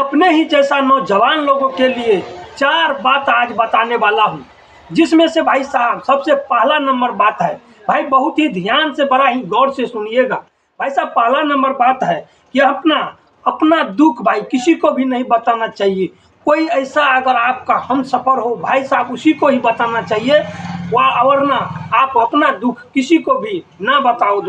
अपने ही जैसा नौजवान लोगों के लिए 4 बात आज बताने वाला हूँ, जिसमें से भाई साहब सबसे पहला नंबर बात है, भाई बहुत ही ध्यान से बड़ा ही गौर से सुनिएगा। भाई साहब पहला नंबर बात है कि अपना दुख भाई किसी को भी नहीं बताना चाहिए। कोई ऐसा अगर आपका हम सफ़र हो भाई साहब उसी को ही बताना चाहिए, वरना आप अपना दुख किसी को भी ना बताओ।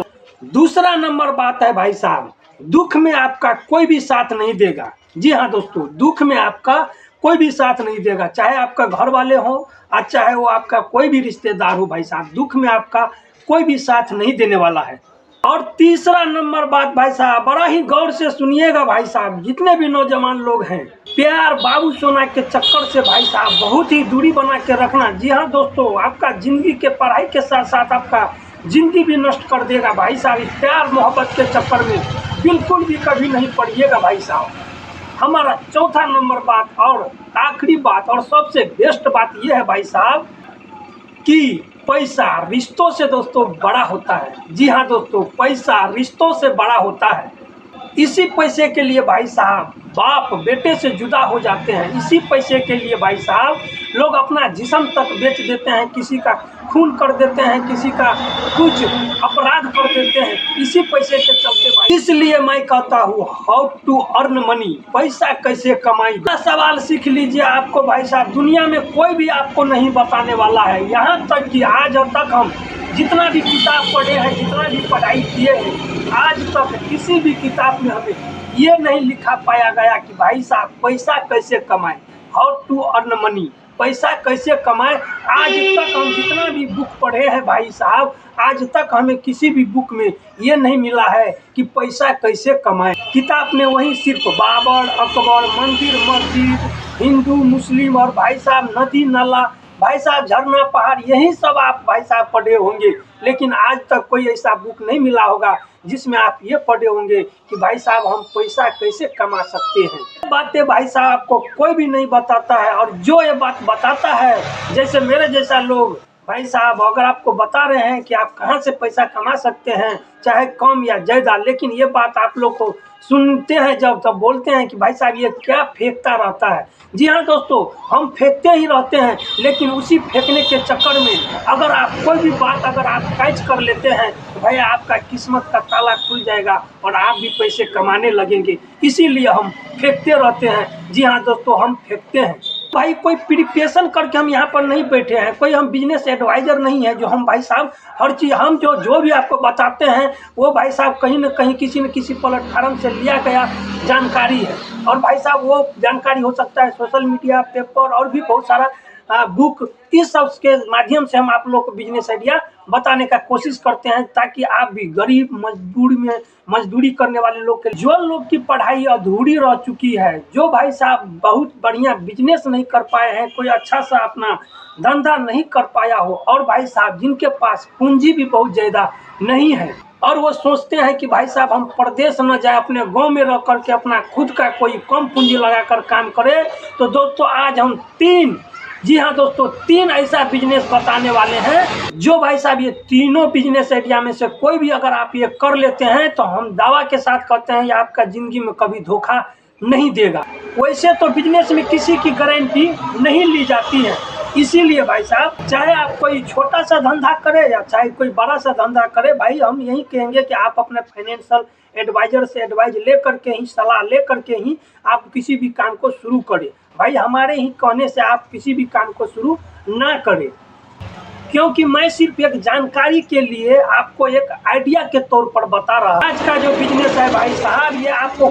दूसरा नंबर बात है भाई साहब, दुख में आपका कोई भी साथ नहीं देगा। जी हाँ दोस्तों, दुख में आपका कोई भी साथ नहीं देगा, चाहे आपका घर वाले हो और चाहे वो आपका कोई भी रिश्तेदार हो। भाई साहब दुख में आपका कोई भी साथ नहीं देने वाला है। और तीसरा नंबर बात भाई साहब बड़ा ही गौर से सुनिएगा। भाई साहब जितने भी नौजवान लोग हैं, प्यार बाबू सोना के चक्कर से भाई साहब बहुत ही दूरी बना के रखना। जी हाँ दोस्तों, आपका जिंदगी के पढ़ाई के साथ साथ आपका जिंदगी भी नष्ट कर देगा। भाई साहब इस प्यार मोहब्बत के चक्कर में बिल्कुल भी कभी नहीं पड़िएगा। भाई साहब हमारा चौथा नंबर बात और आखिरी बात और सबसे बेस्ट बात यह है भाई साहब कि पैसा रिश्तों से दोस्तों बड़ा होता है। जी हाँ दोस्तों, पैसा रिश्तों से बड़ा होता है। इसी पैसे के लिए भाई साहब बाप बेटे से जुदा हो जाते हैं। इसी पैसे के लिए भाई साहब लोग अपना जिस्म तक बेच देते हैं, किसी का खून कर देते हैं, किसी का कुछ अपराध कर देते हैं, इसी पैसे के चलते भाई। इसलिए मैं कहता हूँ हाउ टू अर्न मनी, पैसा कैसे कमाई। सवाल सीख लीजिए, आपको भाई साहब दुनिया में कोई भी आपको नहीं बताने वाला है। यहाँ तक कि आज तक हम जितना भी किताब पढ़े हैं, जितना भी पढ़ाई किए हैं, आज तक किसी भी किताब में हमें ये नहीं लिखा पाया गया कि भाई साहब पैसा कैसे कमाएं, हाउ टू अर्न मनी, पैसा कैसे कमाएं। आज तक हम जितना भी बुक पढ़े हैं भाई साहब, आज तक हमें किसी भी बुक में ये नहीं मिला है कि पैसा कैसे कमाएं। किताब में वही सिर्फ बाबर अकबर, मंदिर मस्जिद, हिंदू मुस्लिम और भाई साहब नदी नाला, भाई साहब झरना पहाड़, यही सब आप भाई साहब पढ़े होंगे। लेकिन आज तक कोई ऐसा बुक नहीं मिला होगा जिसमें आप ये पढ़े होंगे कि भाई साहब हम पैसा कैसे कमा सकते हैं। बातें भाई साहब आपको कोई भी नहीं बताता है। और जो ये बात बताता है, जैसे मेरे जैसा लोग भाई साहब अगर आपको बता रहे हैं कि आप कहाँ से पैसा कमा सकते हैं, चाहे कम या ज़्यादा, लेकिन ये बात आप लोग को सुनते हैं जब तब बोलते हैं कि भाई साहब ये क्या फेंकता रहता है। जी हाँ दोस्तों, हम फेंकते ही रहते हैं, लेकिन उसी फेंकने के चक्कर में अगर आप कोई भी बात अगर आप कैच कर लेते हैं तो भाई आपका किस्मत का ताला खुल जाएगा और आप भी पैसे कमाने लगेंगे। इसीलिए हम फेंकते रहते हैं। जी हाँ दोस्तों, हम फेंकते हैं। भाई कोई प्रिपरेशन करके हम यहाँ पर नहीं बैठे हैं, कोई हम बिजनेस एडवाइज़र नहीं है जो हम भाई साहब हर चीज़ हम जो भी आपको बताते हैं वो भाई साहब कहीं ना कहीं किसी न किसी प्लेटफार्म से लिया गया जानकारी है। और भाई साहब वो जानकारी हो सकता है सोशल मीडिया, पेपर और भी बहुत सारा बुक, इस सब के माध्यम से हम आप लोग को बिजनेस आइडिया बताने का कोशिश करते हैं, ताकि आप भी गरीब मजदूरी करने वाले लोग के, जो लोग की पढ़ाई अधूरी रह चुकी है, जो भाई साहब बहुत बढ़िया बिजनेस नहीं कर पाए हैं, कोई अच्छा सा अपना धंधा नहीं कर पाया हो, और भाई साहब जिनके पास पूंजी भी बहुत ज़्यादा नहीं है और वो सोचते हैं कि भाई साहब हम प्रदेश न जाए, अपने गांव में रह करके अपना खुद का कोई कम पूंजी लगाकर काम करें। तो दोस्तों आज हम जी हाँ दोस्तों, 3 ऐसा बिजनेस बताने वाले हैं जो भाई साहब ये तीनों बिजनेस आइडिया में से कोई भी अगर आप ये कर लेते हैं तो हम दावा के साथ कहते हैं ये आपका ज़िंदगी में कभी धोखा नहीं देगा। वैसे तो बिजनेस में किसी की गारंटी नहीं ली जाती है, इसीलिए भाई साहब चाहे आप कोई छोटा सा धंधा करें या चाहे कोई बड़ा सा धंधा करे, भाई हम यही कहेंगे कि आप अपने फाइनेंशियल एडवाइजर से एडवाइज ले करके ही, सलाह ले करके ही आप किसी भी काम को शुरू करें। भाई हमारे ही कहने से आप किसी भी काम को शुरू ना करें, क्योंकि मैं सिर्फ एक जानकारी के लिए आपको एक आइडिया के तौर पर बता रहा हूँ। आज का जो बिजनेस है भाई साहब ये आपको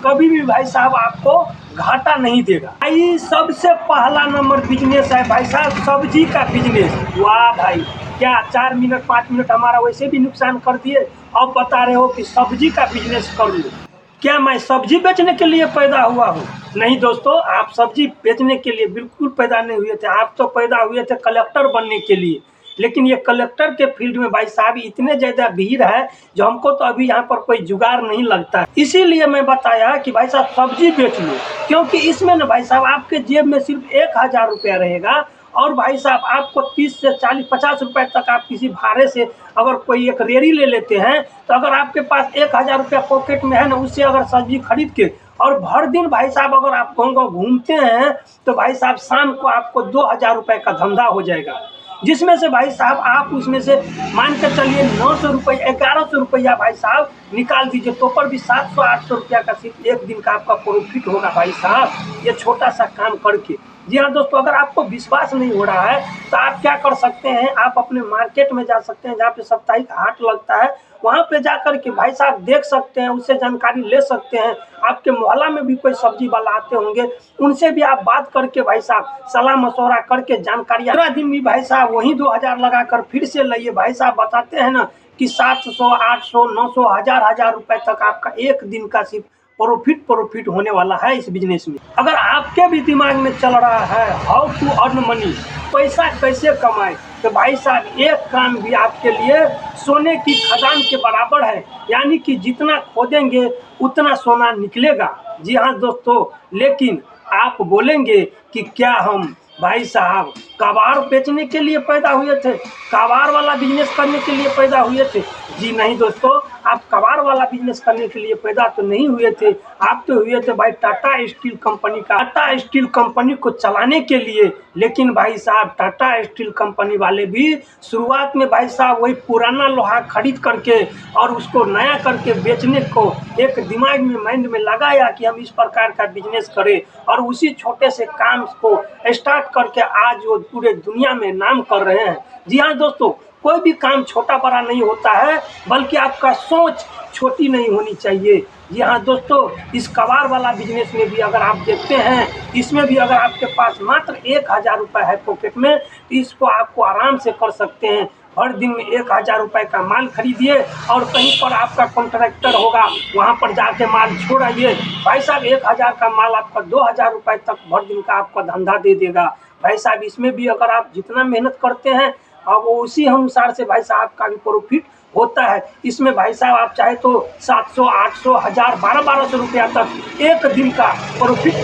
कभी भी भाई साहब आपको घाटा नहीं देगा। भाई सबसे पहला नंबर बिजनेस है भाई साहब सब्जी का बिजनेस। वाह भाई, क्या 4 मिनट 5 मिनट हमारा वैसे भी नुकसान कर दिए, अब बता रहे हो कि सब्जी का बिजनेस कर लो। क्या मैं सब्जी बेचने के लिए पैदा हुआ हूँ? नहीं दोस्तों, आप सब्जी बेचने के लिए बिल्कुल पैदा नहीं हुए थे। आप तो पैदा हुए थे कलेक्टर बनने के लिए। लेकिन ये कलेक्टर के फील्ड में भाई साहब इतने ज़्यादा भीड़ है जो हमको तो अभी यहाँ पर कोई जुगाड़ नहीं लगता। इसीलिए मैं बताया कि भाई साहब सब्जी बेच लो, क्योंकि इसमें ना भाई साहब आपके जेब में सिर्फ 1000 रुपया रहेगा और भाई साहब आपको 30 से 40-50 रुपए तक आप किसी भाड़े से अगर कोई एक रेड़ी ले लेते हैं तो अगर आपके पास 1000 रुपया पॉकेट में है ना, उससे अगर सब्जी खरीद के और भर दिन भाई साहब अगर आप गाँव घूमते हैं तो भाई साहब शाम को आपको 2000 रुपये का धंधा हो जाएगा, जिसमें से भाई साहब आप उसमें से मान के चलिए 900 रुपये 1100 रुपया भाई साहब निकाल दीजिए, तो पर भी 700-800 रुपया का सिर्फ एक दिन का आपका प्रॉफिट होगा भाई साहब, ये छोटा सा काम करके। जी हाँ दोस्तों, अगर आपको विश्वास नहीं हो रहा है तो आप क्या कर सकते हैं, आप अपने मार्केट में जा सकते हैं जहाँ पे साप्ताहिक हाट लगता है, वहाँ पे जाकर के भाई साहब देख सकते हैं, उससे जानकारी ले सकते हैं। आपके मोहल्ला में भी कोई सब्जी वाला आते होंगे, उनसे भी आप बात करके भाई साहब सलाह मशवरा करके जानकारी पूरा दिन भी भाई साहब वही 2000 लगा कर फिर से लाइए। भाई साहब बताते हैं ना कि 700, 800, 900, 1000 रुपए तक आपका एक दिन का सिर्फ प्रॉफिट होने वाला है इस बिजनेस में। अगर आपके भी दिमाग में चल रहा है हाउ टू अर्न मनी, पैसा कैसे कमाए, तो भाई साहब एक काम भी आपके लिए सोने की खदान के बराबर है, यानी कि जितना खोदेंगे उतना सोना निकलेगा। जी हाँ दोस्तों, लेकिन आप बोलेंगे कि क्या हम भाई साहब कबाड़ बेचने के लिए पैदा हुए थे, कबाड़ वाला बिजनेस करने के लिए पैदा हुए थे? जी नहीं दोस्तों, आप कबाड़ वाला बिजनेस करने के लिए पैदा तो नहीं हुए थे, आप तो हुए थे भाई टाटा स्टील कंपनी का, टाटा स्टील कंपनी को चलाने के लिए। लेकिन भाई साहब टाटा स्टील कंपनी वाले भी शुरुआत में भाई साहब वही पुराना लोहा खरीद करके और उसको नया करके बेचने को एक दिमाग में माइंड में लगाया कि हम इस प्रकार का बिजनेस करें, और उसी छोटे से काम को स्टार्ट करके आज वो पूरे दुनिया में नाम कर रहे हैं। जी हाँ दोस्तों, कोई भी काम छोटा बड़ा नहीं होता है, बल्कि आपका सोच छोटी नहीं होनी चाहिए। जी हाँ दोस्तों, इस कबाड़ वाला बिजनेस में भी अगर आप देखते हैं, इसमें भी अगर आपके पास मात्र 1000 रुपये है पॉकेट में, तो इसको आपको आराम से कर सकते हैं। हर दिन में 1000 रुपये का माल खरीदिए और कहीं पर आपका कॉन्ट्रैक्टर होगा वहाँ पर जाके माल छोड़ आइए। भाई साहब 1000 का माल आपका 2000 रुपये तक भर दिन का आपका धंधा दे देगा। भाई साहब इसमें भी अगर आप जितना मेहनत करते हैं और वो उसी अनुसार से भाई साहब का भी प्रॉफिट होता है। इसमें भाई साहब आप चाहे तो 700, 800, 1000, 1200 रुपया तक एक दिन का प्रॉफिट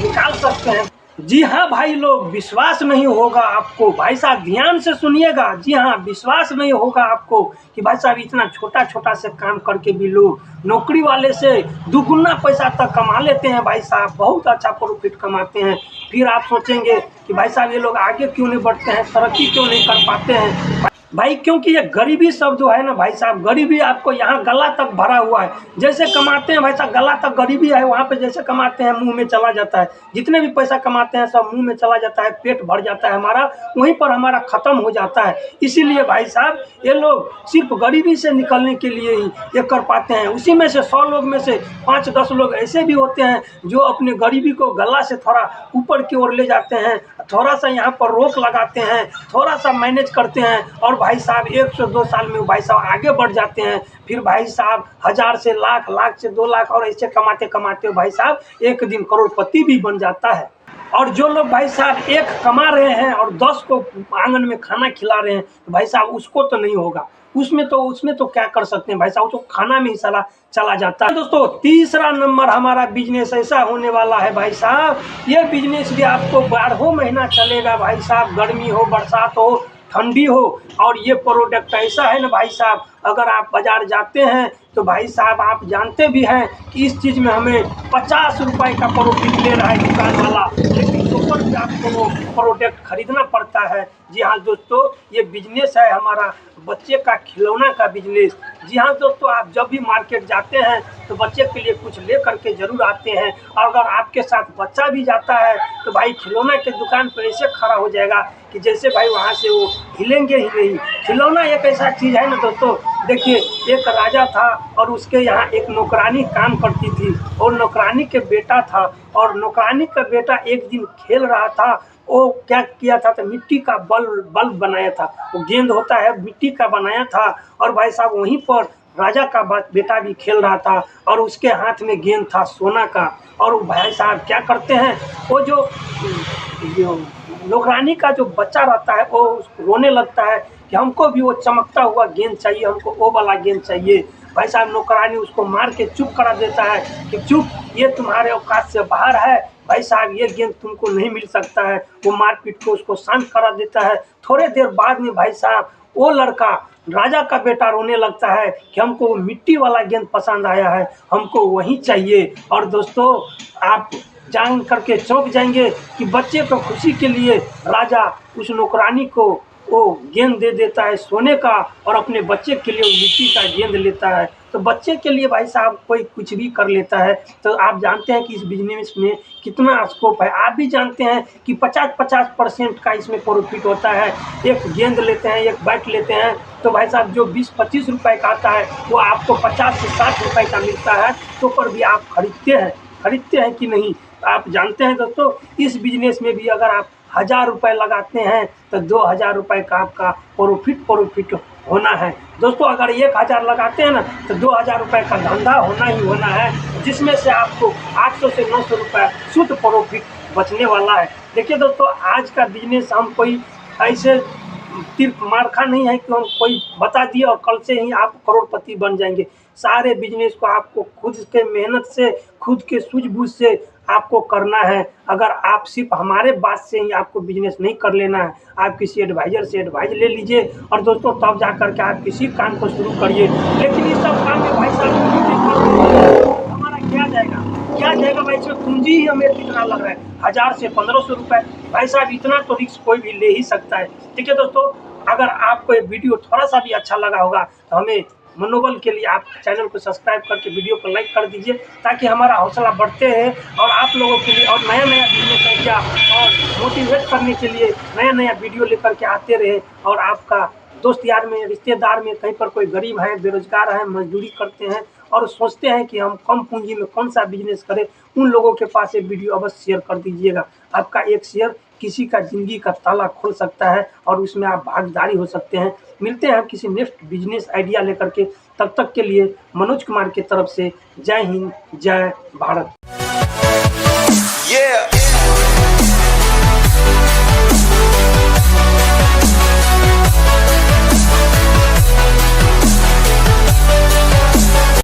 निकाल सकते हैं। जी हाँ भाई लोग, विश्वास नहीं होगा आपको, भाई साहब ध्यान से सुनिएगा। जी हाँ, विश्वास नहीं होगा आपको कि भाई साहब इतना छोटा छोटा से काम करके भी लोग नौकरी वाले से दुगुना पैसा तक कमा लेते हैं। भाई साहब बहुत अच्छा प्रॉफिट कमाते हैं। फिर आप सोचेंगे कि भाई साहब ये लोग आगे क्यों नहीं बढ़ते हैं, तरक्की क्यों नहीं कर पाते हैं? भाई क्योंकि ये गरीबी शब्द जो है ना भाई साहब, गरीबी आपको यहाँ गला तक भरा हुआ है। जैसे कमाते हैं भाई साहब गला तक गरीबी है, वहाँ पे जैसे कमाते हैं मुंह में चला जाता है। जितने भी पैसा कमाते हैं सब मुंह में चला जाता है, पेट भर जाता है हमारा, वहीं पर हमारा ख़त्म हो जाता है। इसीलिए भाई साहब ये लोग सिर्फ गरीबी से निकलने के लिए ही ये कर पाते हैं। उसी में से 100 लोग में से 5-10 लोग ऐसे भी होते हैं जो अपने गरीबी को गला से थोड़ा ऊपर की ओर ले जाते हैं, थोड़ा सा यहाँ पर रोक लगाते हैं, थोड़ा सा मैनेज करते हैं और भाई साहब 1 से 2 साल में भाई साहब आगे बढ़ जाते हैं। फिर भाई साहब 1000 से लाख, लाख से 2 लाख और ऐसे कमाते कमाते भाई साहब एक दिन करोड़पति भी बन जाता है। और जो लोग भाई साहब 1 कमा रहे हैं और 10 को आंगन में खाना खिला रहे हैं, तो भाई साहब उसको तो नहीं होगा, उसमें तो क्या कर सकते हैं भाई साहब, तो खाना में ही सारा चला जाता है। दोस्तों तीसरा नंबर हमारा बिजनेस ऐसा होने वाला है भाई साहब, ये बिजनेस भी आपको 12 महीना चलेगा भाई साहब, गर्मी हो, बरसात हो, ठंडी हो। और ये प्रोडक्ट ऐसा है ना भाई साहब, अगर आप बाजार जाते हैं तो भाई साहब आप जानते भी हैं कि इस चीज़ में हमें 50 रुपये का प्रॉफिट ले रहा है दुकान वाला, लेकिन ऊपर से आपको वो प्रोडक्ट खरीदना पड़ता है। जी हाँ दोस्तों, ये बिजनेस है हमारा बच्चे का खिलौना का बिजनेस। जी हाँ दोस्तों, आप जब भी मार्केट जाते हैं तो बच्चे के लिए कुछ ले करके ज़रूर आते हैं, और अगर आपके साथ बच्चा भी जाता है तो भाई खिलौना के दुकान पर ऐसे खड़ा हो जाएगा कि जैसे भाई वहाँ से वो हिलेंगे ही नहीं। खिलौना एक ऐसा चीज़ है ना दोस्तों, देखिए एक राजा था और उसके यहाँ एक नौकरानी काम करती थी, और नौकरानी के बेटा था, और नौकरानी का बेटा एक दिन खेल रहा था, वो क्या किया था तो मिट्टी का बल्ब बनाया था, वो गेंद होता है मिट्टी का बनाया था, और भाई साहब वहीं पर राजा का बेटा भी खेल रहा था और उसके हाथ में गेंद था सोना का। और भाई साहब क्या करते हैं, वो जो नौकरानी का जो बच्चा रहता है वो रोने लगता है कि हमको भी वो चमकता हुआ गेंद चाहिए, हमको वो वाला गेंद चाहिए। भाई साहब नौकरानी उसको मार के चुप करा देता है कि चुप, ये तुम्हारे औकात से बाहर है, भाई साहब ये गेंद तुमको नहीं मिल सकता है। वो मारपीट को उसको शांत करा देता है। थोड़े देर बाद में भाई साहब वो लड़का राजा का बेटा रोने लगता है कि हमको वो मिट्टी वाला गेंद पसंद आया है, हमको वही चाहिए। और दोस्तों, आप जान करके चौंक जाएंगे कि बच्चे को खुशी के लिए राजा उस नौकरानी को वो गेंद दे देता है सोने का, और अपने बच्चे के लिए वो मिट्टी का गेंद लेता है। तो बच्चे के लिए भाई साहब कोई कुछ भी कर लेता है। तो आप जानते हैं कि इस बिजनेस में कितना स्कोप है। आप भी जानते हैं कि 50-50% का इसमें प्रॉफिट होता है। एक गेंद लेते हैं, एक बैट लेते हैं, तो भाई साहब जो 20-25 रुपए का आता है वो आपको 50 से 60 रुपए का मिलता है। तो पर भी आप खरीदते हैं कि नहीं? आप जानते हैं दोस्तों, इस बिजनेस में भी अगर आप 1000 रुपये लगाते हैं तो 2000 रुपये का आपका प्रॉफिट होना है। दोस्तों, अगर 1000 लगाते हैं ना तो 2000 रुपये का धंधा होना ही होना है, जिसमें से आपको 800 से 900 रुपये शुद्ध प्रॉफिट बचने वाला है। देखिए दोस्तों, आज का बिजनेस हम कोई ऐसे तीर मारखा नहीं है कि हम कोई बता दिए और कल से ही आप करोड़पति बन जाएंगे। सारे बिजनेस को आपको खुद के मेहनत से, खुद के सूझबूझ से आपको करना है। अगर आप सिर्फ हमारे बात से ही आपको बिजनेस नहीं कर लेना है, आप किसी एडवाइजर से एडवाइज ले लीजिए और दोस्तों तब जा कर के आप किसी काम को शुरू करिए। लेकिन इस सब काम में भाई साहब हमारा क्या जाएगा भाई, इसमें पूंजी ही हमें कितना लग रहा है, 1000 से 1500 रुपए। भाई साहब, इतना तो रिस्क कोई भी ले ही सकता है। ठीक है दोस्तों, अगर आपको ये वीडियो थोड़ा सा भी अच्छा लगा होगा तो हमें मनोबल के लिए आप चैनल को सब्सक्राइब करके वीडियो को लाइक कर दीजिए, ताकि हमारा हौसला बढ़ते रहे और आप लोगों के लिए और नया बिजनेस आइडिया और मोटिवेट करने के लिए नया वीडियो लेकर के आते रहे। और आपका दोस्त यार में, रिश्तेदार में कहीं पर कोई गरीब है, बेरोजगार है, मजदूरी करते हैं और सोचते हैं कि हम कम पूंजी में कौन सा बिजनेस करें, उन लोगों के पास ये वीडियो अवश्य शेयर कर दीजिएगा। आपका एक शेयर किसी का जिंदगी का ताला खोल सकता है और उसमें आप भागीदारी हो सकते हैं। मिलते हैं किसी नेक्स्ट बिजनेस आइडिया लेकर के। तब तक के लिए मनोज कुमार की तरफ से जय हिंद, जय भारत।